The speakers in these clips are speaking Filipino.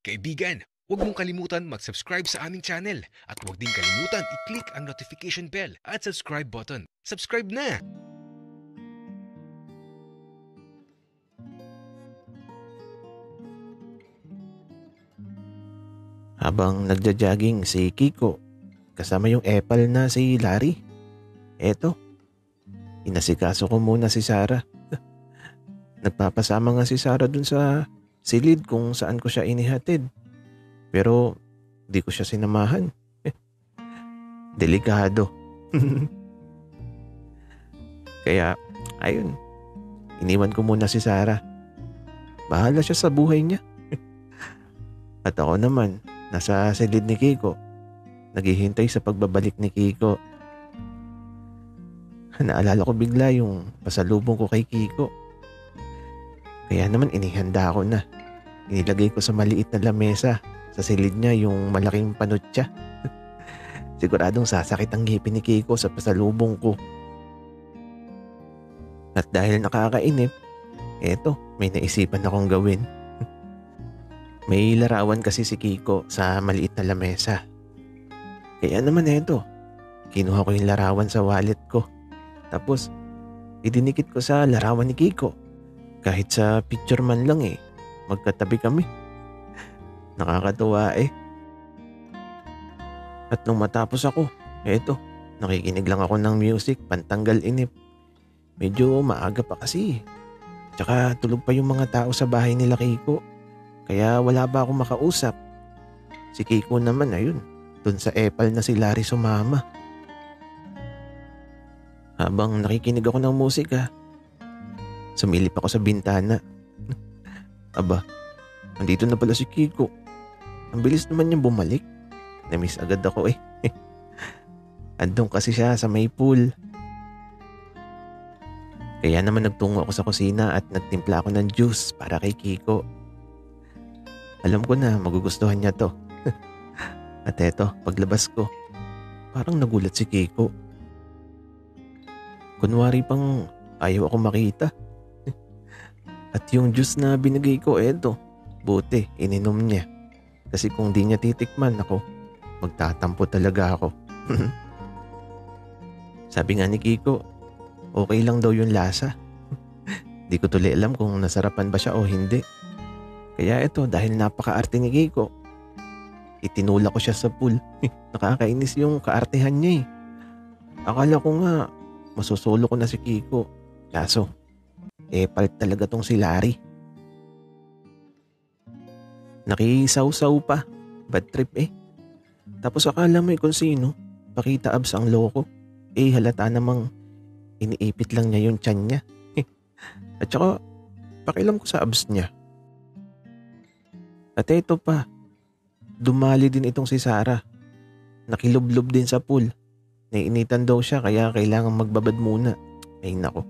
Kaibigan, huwag mong kalimutan mag-subscribe sa aming channel at huwag din kalimutan i-click ang notification bell at subscribe button. Subscribe na! Habang nagja-jogging si Kiko, kasama yung epal na si Larry. Eto, inasikaso ko muna si Sarah. Nagpapasama nga si Sarah dun sa silid kung saan ko siya inihatid. Pero di ko siya sinamahan. Delikado. Kaya, ayun, iniwan ko muna si Sarah. Bahala siya sa buhay niya. At ako naman, nasa silid ni Kiko, naghihintay sa pagbabalik ni Kiko. Naalala ko bigla yung pasalubong ko kay Kiko. Kaya naman inihanda ko na. Inilagay ko sa maliit na lamesa. Sa silid niya yung malaking panutya. Siguradong sasakit ang ngipin ni Kiko sa pasalubong ko. At dahil nakakainip, eto, may naisipan akong gawin. May larawan kasi si Kiko sa maliit na lamesa. Kaya naman eto, kinuha ko yung larawan sa wallet ko. Tapos, idinikit ko sa larawan ni Kiko. Kahit sa picture man lang magkatabi kami. Nakakatuwa At nung matapos ako, eto, nakikinig lang ako ng music, pantanggal inip. Medyo maaga pa kasi. Tsaka tulog pa yung mga tao sa bahay nila Kiko. Kaya wala ba akong makausap. Si Kiko naman ayun, dun sa epal na si Larry sumama. Habang nakikinig ako ng musika, sumilip ako sa bintana. Aba, nandito na pala si Kiko. Ang bilis naman niyang bumalik. Namiss agad ako Andun kasi siya sa may pool. Kaya naman nagtungo ako sa kusina at nagtimpla ako ng juice para kay Kiko. Alam ko na magugustuhan niya to. At eto, paglabas ko, parang nagulat si Kiko. Kunwari pang ayaw ako makita. At yung juice na binigay ko, eto, buti, ininom niya. Kasi kung di niya titikman ako, magtatampo talaga ako. Sabi nga ni Kiko, okay lang daw yung lasa. Di ko tuloy alam kung nasarapan ba siya o hindi. Kaya eto, dahil napaka-arte ni Kiko, itinula ko siya sa pool. Nakakainis yung kaartehan niya Akala ko nga, masusulo ko na si Kiko. Kaso, palit talaga tong si Larry. Nakisaw-saw pa. Bad trip Tapos akala mo kung sino. Pakita abs ang loko. Halata namang iniipit lang niya yung tiyan niya. At saka, pakialam ko sa abs niya. At eto pa, dumali din itong si Sarah. Nakilublob din sa pool. Naiinitan daw siya kaya kailangan magbabad muna. Ay nako.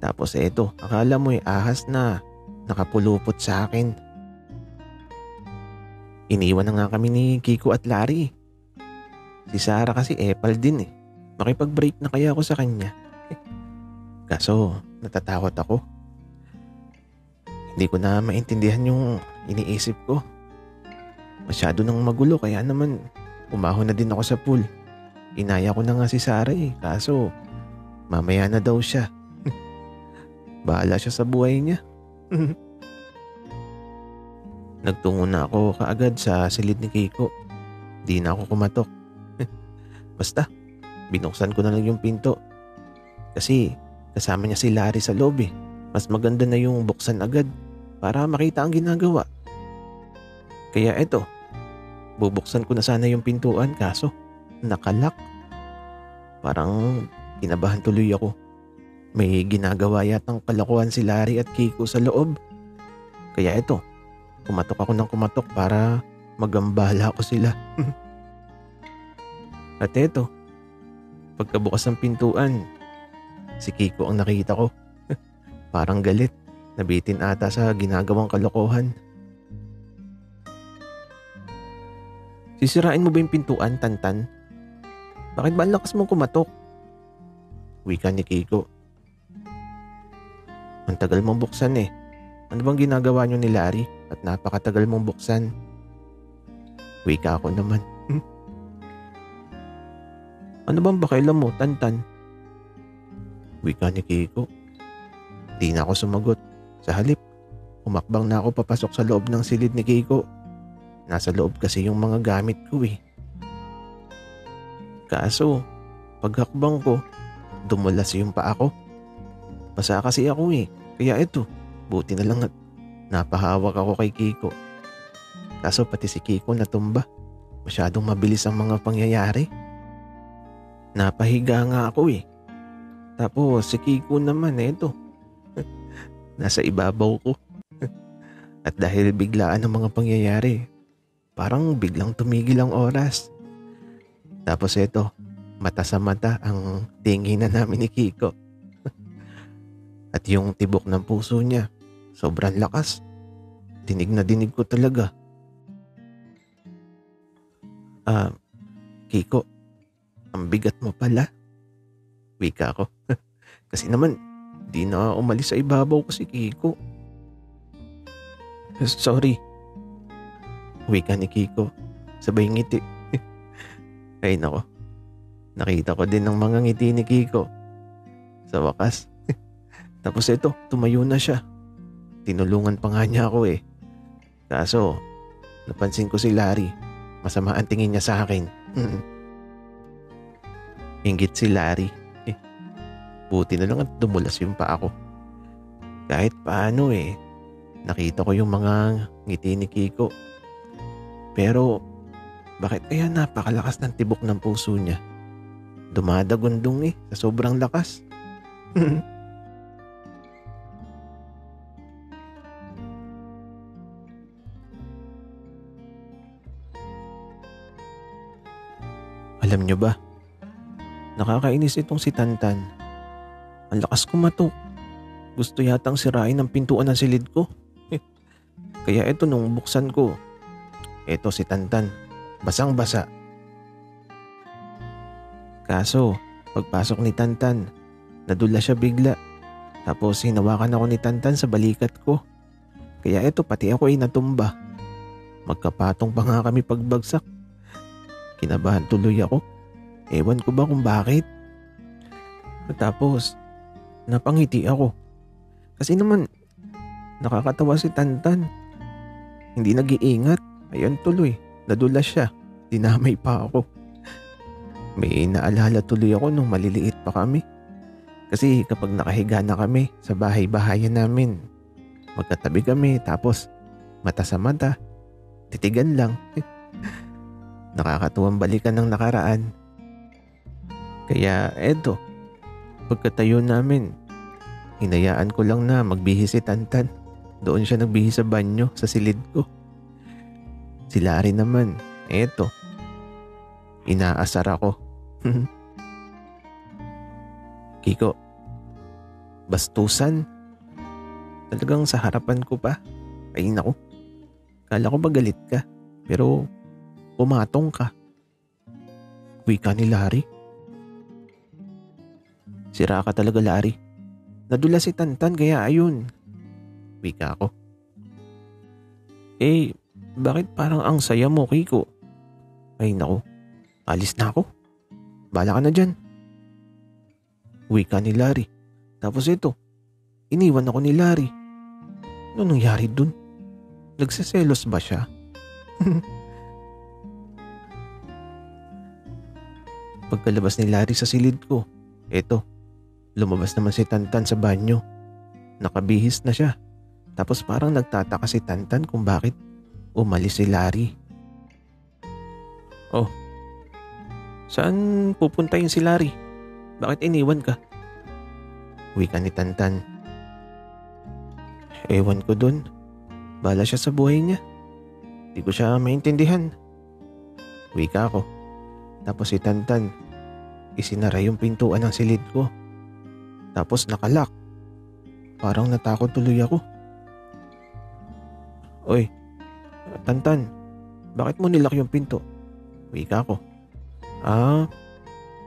Tapos eto, akala mo ahas na nakapulupot sa akin. Iniwan na nga kami ni Kiko at Larry. Si Sarah kasi epal din Makipag-break na kaya ako sa kanya. Kaso natatakot ako. Hindi ko na maintindihan yung iniisip ko. Masyado nang magulo kaya naman umahon na din ako sa pool. Inaya ko na nga si Sarah kaso mamaya na daw siya. Bahala siya sa buhay niya. Nagtungo na ako kaagad sa silid ni Kiko. Di na ako kumatok. Basta, binuksan ko na lang yung pinto. Kasi kasama niya si Larry sa loob Mas maganda na yung buksan agad para makita ang ginagawa. Kaya eto, bubuksan ko na sana yung pintuan kaso nakalak. Parang kinabahan tuloy ako. May ginagawa yatang kalokohan si Larry at Kiko sa loob. Kaya eto, kumatok ako ng kumatok para magambala ko sila. At eto, pagkabukas ng pintuan, si Kiko ang nakita ko. Parang galit, nabitin ata sa ginagawang kalokohan. Sisirain mo ba yung pintuan, Tantan? Bakit ba ang lakas mong kumatok? Wika ni Kiko. Ang tagal mong buksan Ano bang ginagawa niyo ni Larry? at napakatagal mong buksan. Wika ko naman. Ano bang pakialam mo, Tantan? Wika ni Kiko. Di na ako sumagot. Sa halip, umakbang na ako papasok sa loob ng silid ni Kiko. Nasa loob kasi yung mga gamit ko eh. Kaso, paghakbang ko, dumulas yung paa ko. Basa kasi ako eh. Kaya ito, buti na lang at napahawak ako kay Kiko. Kaso pati si Kiko natumba. Masyadong mabilis ang mga pangyayari. Napahiga nga ako eh. Tapos si Kiko naman eto. Nasa ibabaw ko. At dahil biglaan ang mga pangyayari, parang biglang tumigil ang oras. Tapos eto, mata sa mata ang tinginan namin ni Kiko. At yung tibok ng puso niya, sobrang lakas. Dinig na dinig ko talaga. Kiko, ang bigat mo pala. Wika ko. Kasi naman, di na umalis sa ibabaw ko si Kiko. Sorry. Wika ni Kiko. Sabay ngiti. Ay nako. Nakita ko din ang mga ngiti ni Kiko. Sa wakas. Tapos ito, tumayo na siya. Tinulungan pa nga niya ako eh. Kaso, napansin ko si Larry. Masama ang tingin niya sa akin. Inggit si Larry. Buti na lang at dumulas yung paa ko. Kahit paano eh, nakita ko yung mga ngiti ni Kiko. Pero, bakit kaya napakalakas ng tibok ng puso niya? Dumadagundong eh, sa sobrang lakas. Alam nyo ba, nakakainis itong si Tantan. Ang lakas kumatok. Gusto yatang sirain ang pintuan ng silid ko. Kaya eto nung buksan ko, eto si Tantan, basang-basa. Kaso, pagpasok ni Tantan, nadula siya bigla. Tapos hinawakan ako ni Tantan sa balikat ko. Kaya eto pati ako ay natumba. Magkapatong pa nga kami pagbagsak. Kinabahan tuloy ako. Ewan ko ba kung bakit. At tapos, napangiti ako. Kasi naman, nakakatawa si Tantan. Hindi nag-iingat. Ayan tuloy, nadulas siya. Dinamay pa ako. May naalala tuloy ako nung maliliit pa kami. Kasi kapag nakahiga na kami sa bahay-bahayan namin, magkatabi kami tapos mata sa mata, titigan lang. Nakakatuwang balikan ng nakaraan. Kaya eto, pagkatayo namin, hinayaan ko lang na magbihis si Tantan. Doon siya nagbihis sa banyo sa silid ko. Si Larry naman, eto, inaasar ako. Kiko, bastusan. Talagang sa harapan ko pa. Ay naku, kala ko ba galit ka? Pero pumatong ka. Wika ni Larry. Sira ka talaga, Larry. Nadula si Tantan kaya ayun. Wika ko. Bakit parang ang saya mo, Kiko? Ay naku, alis na ako. Bala ka na dyan. Wika ni Larry. Tapos ito, iniwan ako ni Larry. Ano nangyari dun? Nagseselos ba siya? Pagkalabas ni Larry sa silid ko, eto, lumabas naman si Tantan sa banyo. Nakabihis na siya. Tapos parang nagtataka si Tantan kung bakit umalis si Larry. Oh, saan pupunta yun si Larry? Bakit iniwan ka? Wika ni Tantan. Ewan ko dun. Bahala siya sa buhay niya. Di ko siya maintindihan. Wika ko. Tapos si Tantan, isinara yung pintuan ng silid ko. Tapos nakalak. Parang natakot tuloy ako. Oy, Tantan, bakit mo nilak yung pinto? Wika ko.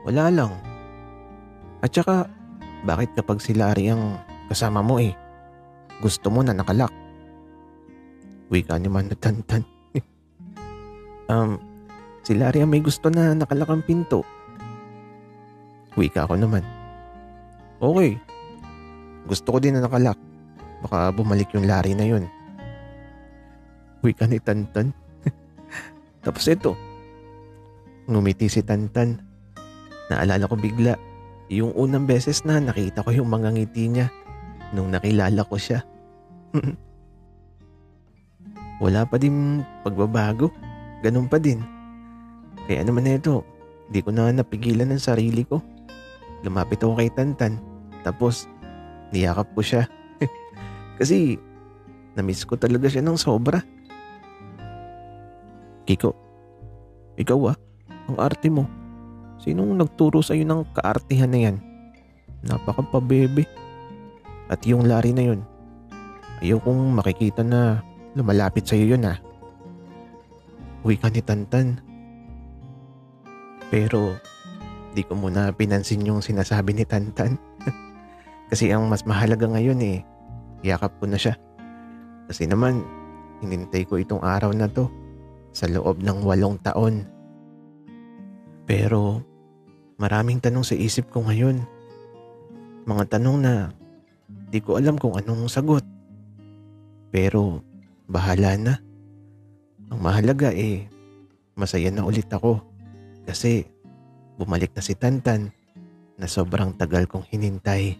Wala lang. At saka, bakit kapag si Larry ang kasama mo gusto mo na nakalak? Wika naman na Tantan. Si Larry ang may gusto na nakalakang pinto. Wika ko naman. Okay. Gusto ko din na nakalak. Baka bumalik yung Larry na yun. Wika ni Tantan. Tapos ito. Ngumiti si Tantan. Naalala ko bigla yung unang beses na nakita ko yung mga ngiti niya nung nakilala ko siya. Wala pa din pagbabago. Ganun pa din. Kaya naman ito, di ko na napigilan ng sarili ko. Lumapit ako kay Tantan. Tapos, niyakap ko siya. Kasi, namiss ko talaga siya ng sobra. Kiko, ikaw ang arte mo. Sinong nagturo sa'yo ng kaartihan na yan? Napakapabebe. At yung Larry na yun, ayaw kong makikita na lumalapit sa'yo yun Wika ni Tantan. Pero di ko muna pinansin yung sinasabi ni Tantan. Kasi ang mas mahalaga ngayon yakap ko na siya. Kasi naman, hinintay ko itong araw na to sa loob ng 8 taon. Pero maraming tanong sa isip ko ngayon. Mga tanong na di ko alam kung anong sagot. Pero bahala na. Ang mahalaga masaya na ulit ako. Kasi bumalik na si Tantan na sobrang tagal kong hinintay.